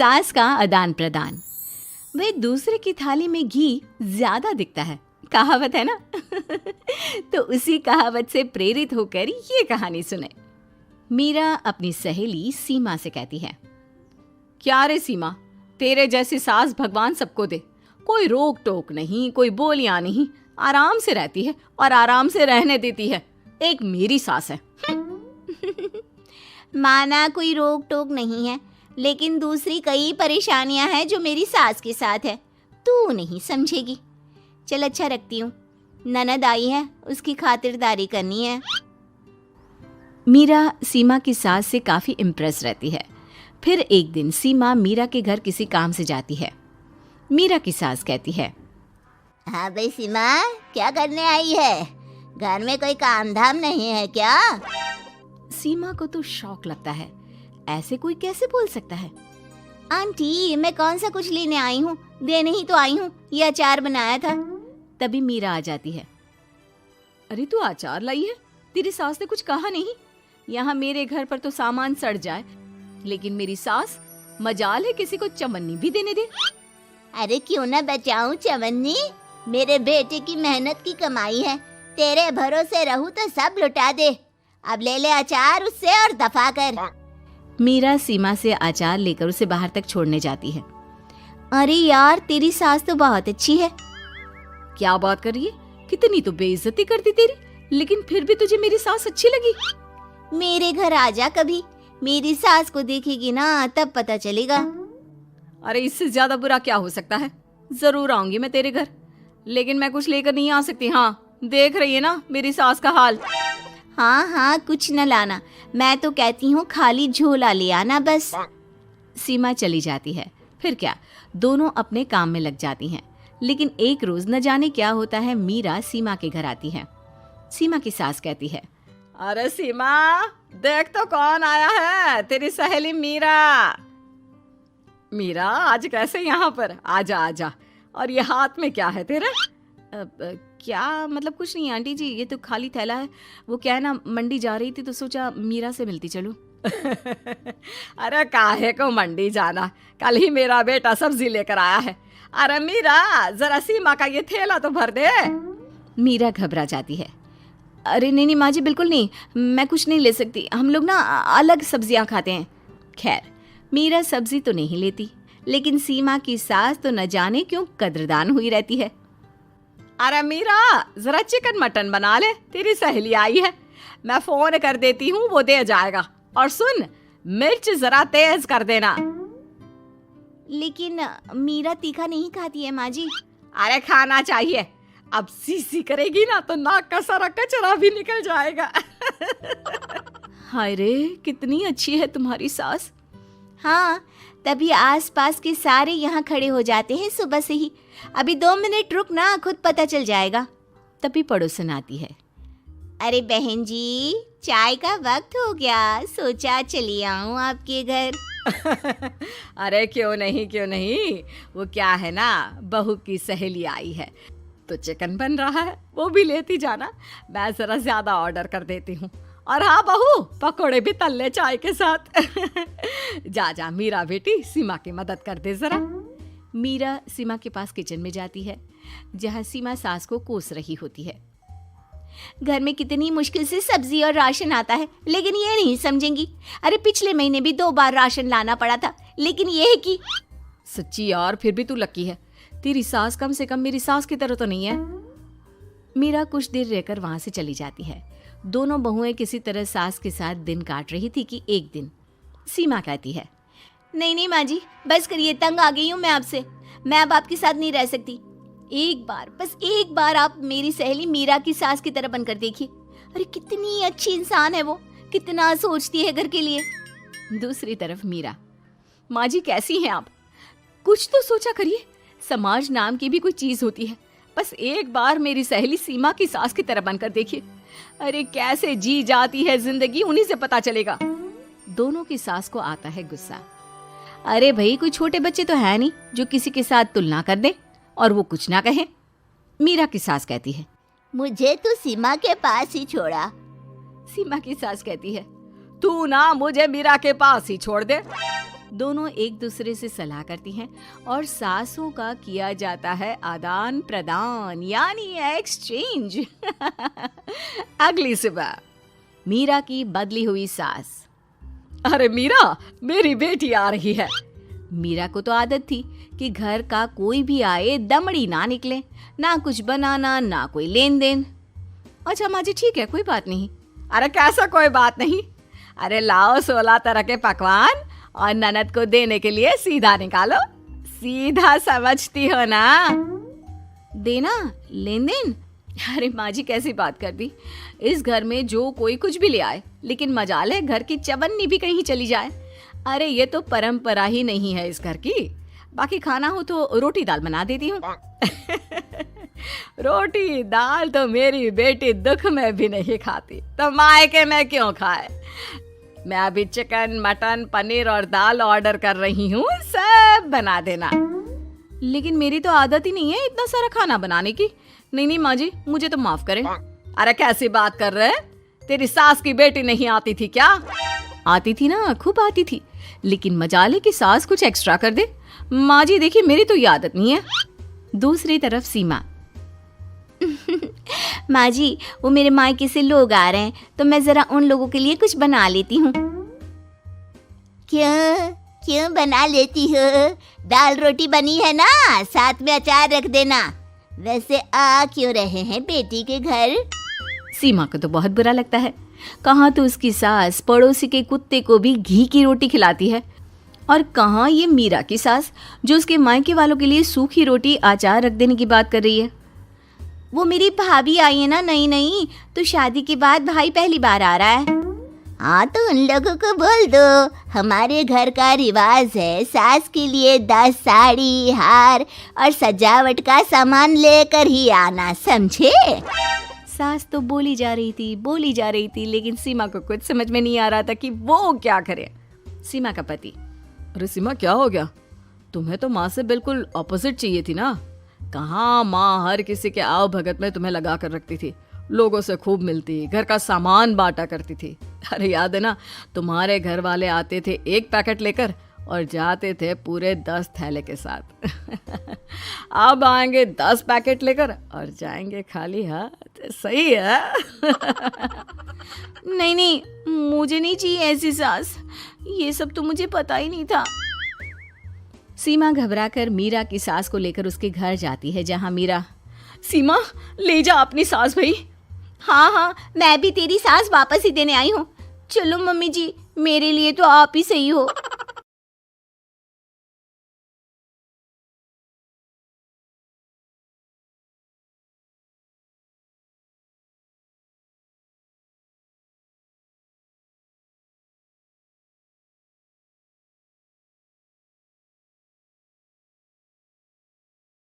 सास का आदान प्रदान। वे दूसरे की थाली में घी ज्यादा दिखता है, कहावत है ना। तो उसी कहावत से प्रेरित होकर ये कहानी सुने। मीरा अपनी सहेली सीमा से कहती है, क्या रे सीमा, तेरे जैसी सास भगवान सबको दे। कोई रोक टोक नहीं, कोई बोलियां नहीं, आराम से रहती है और आराम से रहने देती है। एक मेरी सास है। माना कोई रोक टोक नहीं है, लेकिन दूसरी कई परेशानियां हैं जो मेरी सास के साथ है, तू नहीं समझेगी। चल अच्छा रखती हूँ, ननद आई है, उसकी खातिरदारी करनी है। मीरा सीमा की सास से काफी इम्प्रेस रहती है। फिर एक दिन सीमा मीरा के घर किसी काम से जाती है। मीरा की सास कहती है, हाँ भाई सीमा, क्या करने आई है? घर में कोई काम धाम नहीं है क्या? सीमा को तो शौक लगता है, ऐसे कोई कैसे बोल सकता है। आंटी, मैं कौन सा कुछ लेने आई हूँ, देने ही तो आई हूँ। ये अचार बनाया था। तभी मीरा आ जाती है। अरे तू अचार लाई है? तेरी सास ने कुछ कहा नहीं? यहाँ मेरे घर पर तो सामान सड़ जाए, लेकिन मेरी सास मजाल है किसी को चवन्नी भी देने दे। अरे क्यों ना बचाऊं चवन्नी, मेरे बेटे की मेहनत की कमाई है। तेरे भरोसे रहूं तो सब लुटा दे। अब ले ले अचार उससे और दफा कर। मीरा सीमा से अचार लेकर उसे बाहर तक छोड़ने जाती है। अरे यार, तेरी सास तो बहुत अच्छी है। क्या बात कर रही है? कितनी तो बेइज्जती करती तेरी, लेकिन फिर भी तुझे मेरी सास अच्छी लगी। मेरे घर आ जा कभी, मेरी सास को देखेगी ना तब पता चलेगा। अरे इससे ज्यादा बुरा क्या हो सकता है। जरूर आऊंगी मैं तेरे घर, लेकिन मैं कुछ लेकर नहीं आ सकती। हाँ, देख रही है ना मेरी सास का हाल। हाँ हाँ, कुछ न लाना, मैं तो कहती हूँ खाली झोला ले आना बस। सीमा चली जाती है। फिर क्या, दोनों अपने काम में लग जाती हैं। लेकिन एक रोज न जाने क्या होता है, मीरा सीमा के घर आती है। सीमा की सास कहती है, अरे सीमा, देख तो कौन आया है, तेरी सहेली मीरा। मीरा, आज कैसे यहाँ पर? आजा आजा। और ये हाथ में क्या है तेरे? क्या मतलब? कुछ नहीं आंटी जी, ये तो खाली थैला है। वो क्या है ना, मंडी जा रही थी तो सोचा मीरा से मिलती चलूं। अरे काहे को मंडी जाना, कल ही मेरा बेटा सब्जी लेकर आया है। अरे मीरा, जरा सीमा का ये थैला तो भर दे। मीरा घबरा जाती है। अरे नहीं नहीं माँ जी, बिल्कुल नहीं, मैं कुछ नहीं ले सकती। हम लोग ना अलग सब्जियां खाते हैं। खैर, मीरा सब्जी तो नहीं लेती, लेकिन सीमा की सास तो न जाने क्यों कद्रदान हुई रहती है। अरे मीरा, जरा चिकन मटन बना ले, तेरी सहेली आई है। मैं फोन कर देती हूँ, वो दे जाएगा। और सुन, मिर्च जरा तेज कर देना। लेकिन मीरा तीखा नहीं खाती है माँ जी। अरे खाना चाहिए। अब सीसी करेगी ना तो नाक का सारा कचरा भी निकल जाएगा। हाय रे, कितनी अच्छी है तुम्हारी सास। हाँ, तभी आसपास के सारे यहाँ खड़े हो जाते हैं सुबह से ही। अभी 2 मिनट रुक ना, खुद पता चल जाएगा। तभी पड़ोसन आती है। अरे बहन जी, चाय का वक्त हो गया, सोचा चली आऊं आपके घर। अरे क्यों नहीं क्यों नहीं, वो क्या है ना, बहू की सहेली आई है तो चिकन बन रहा है, वो भी लेती जाना। मैं जरा ज्यादा ऑर्डर कर देती हूँ। और हाँ बहू, पकोड़े भी तल ले चाय के साथ। जा जा मीरा बेटी, सीमा की मदद कर दे जरा। मीरा सीमा के पास किचन में जाती है, जहाँ सीमा सास को कोस रही होती है। घर में कितनी मुश्किल से सब्जी और राशन आता है, लेकिन ये नहीं समझेंगी। अरे पिछले महीने भी 2 बार राशन लाना पड़ा था, लेकिन ये है कि सच्ची यार, फिर भी तू लकी है। तेरी सास कम से कम मेरी सास की तरह तो नहीं है। मीरा कुछ देर रहकर वहां से चली जाती है। दोनों बहुएं किसी तरह सास के साथ दिन काट रही थी कि एक दिन सीमा कहती है, नहीं नहीं माँ जी, बस करिए, तंग आ गई हूँ मैं आपसे। मैं अब आपके साथ नहीं रह सकती। एक बार, बस एक बार आप मेरी सहेली मीरा की सास की तरह बनकर देखिए। अरे कितनी अच्छी इंसान है वो, कितना सोचती है घर के लिए। दूसरी तरफ मीरा, माँ जी कैसी हैं आप? कुछ तो सोचा करिए, समाज नाम की भी कोई चीज होती है। बस एक बार मेरी सहेली सीमा की सास की तरह बनकर देखिए। अरे कैसे जी जाती है जिंदगी, उन्हीं से पता चलेगा। दोनों की सास को आता है गुस्सा। अरे भाई, कोई छोटे बच्चे तो है नहीं जो किसी के साथ तुलना कर दे और वो कुछ ना कहे। मीरा की सास कहती है, मुझे तो सीमा के पास ही छोड़ा। सीमा की सास कहती है, तू ना मुझे मीरा के पास ही छोड़ दे। दोनों एक दूसरे से सलाह करती हैं और सासों का किया जाता है आदान प्रदान यानी एक्सचेंज। अगली सुबह मीरा की बदली हुई सास। अरे मीरा, मेरी बेटी आ रही है। मीरा को तो आदत थी कि घर का कोई भी आए दमड़ी ना निकले, ना कुछ बनाना ना कोई लेन देन। अच्छा माँ जी ठीक है, कोई बात नहीं। अरे कैसा कोई बात नहीं, अरे लाओ 16 तरह के पकवान और ननद को देने के लिए सीधा निकालो। सीधा समझती हो ना? देना लेन देन? अरे माँ जी कैसी बात कर दी। इस घर में जो कोई कुछ भी ले आए, लेकिन मजाल है घर की चवन्नी भी कहीं चली जाए। अरे ये तो परंपरा ही नहीं है इस घर की। बाकी खाना हो तो रोटी दाल बना देती हूँ। रोटी दाल तो मेरी बेटी दुख में भी नहीं खाती, तो मायके में क्यों खाए। मैं अभी चिकन मटन पनीर और दाल ऑर्डर कर रही हूँ, सब बना देना। लेकिन मेरी तो आदत ही नहीं है इतना सारा खाना बनाने की। नहीं नहीं माँ जी, मुझे तो माफ करें। अरे कैसी बात कर रहे हैं, तेरी सास की बेटी नहीं आती थी क्या? आती थी ना, खूब आती थी, लेकिन मजाले की सास कुछ एक्स्ट्रा कर दे। माँ जी देखिए मेरी तो ये आदत नहीं है। दूसरी तरफ सीमा। माँ जी वो मेरे मायके से लोग आ रहे हैं, तो मैं जरा उन लोगों के लिए कुछ बना लेती हूँ। क्यों क्यों बना लेती हो? दाल रोटी बनी है ना, साथ में अचार रख देना। वैसे आ क्यों रहे हैं बेटी के घर? सीमा को तो बहुत बुरा लगता है। कहाँ तो उसकी सास पड़ोसी के कुत्ते को भी घी की रोटी खिलाती है, और कहाँ ये मीरा की सास जो उसके मायके वालों के लिए सूखी रोटी अचार रख देने की बात कर रही है। वो मेरी भाभी आई है ना, नई, तो शादी के बाद भाई पहली बार आ रहा है। हाँ तो उन लोगों को बोल दो, हमारे घर का रिवाज है सास के लिए 10 साड़ी हार और सजावट का सामान लेकर ही आना, समझे? सास तो बोली जा रही थी, लेकिन सीमा को कुछ समझ में नहीं आ रहा था कि वो क्या करे। सीमा का पति। अरे सीमा क्या हो गया? तुम्हें तो माँ से बिल्कुल ऑपोजिट चाहिए थी ना। कहाँ माँ हर किसी के आव भगत में तुम्हें लगा कर रखती थी, लोगों से खूब मिलती, घर का सामान बांटा करती थी। अरे याद है ना, तुम्हारे घर वाले आते थे 1 पैकेट लेकर और जाते थे पूरे 10 थैले के साथ। अब आएंगे 10 पैकेट लेकर और जाएंगे खाली हाथ। सही है। नहीं, मुझे नहीं चाहिए ऐसी सास, ये सब तो मुझे पता ही नहीं था। सीमा घबराकर मीरा की सास को लेकर उसके घर जाती है, जहां मीरा। सीमा ले जा अपनी सास भाई। हाँ, मैं भी तेरी सास वापस ही देने आई हूँ। चलो मम्मी जी, मेरे लिए तो आप ही सही हो।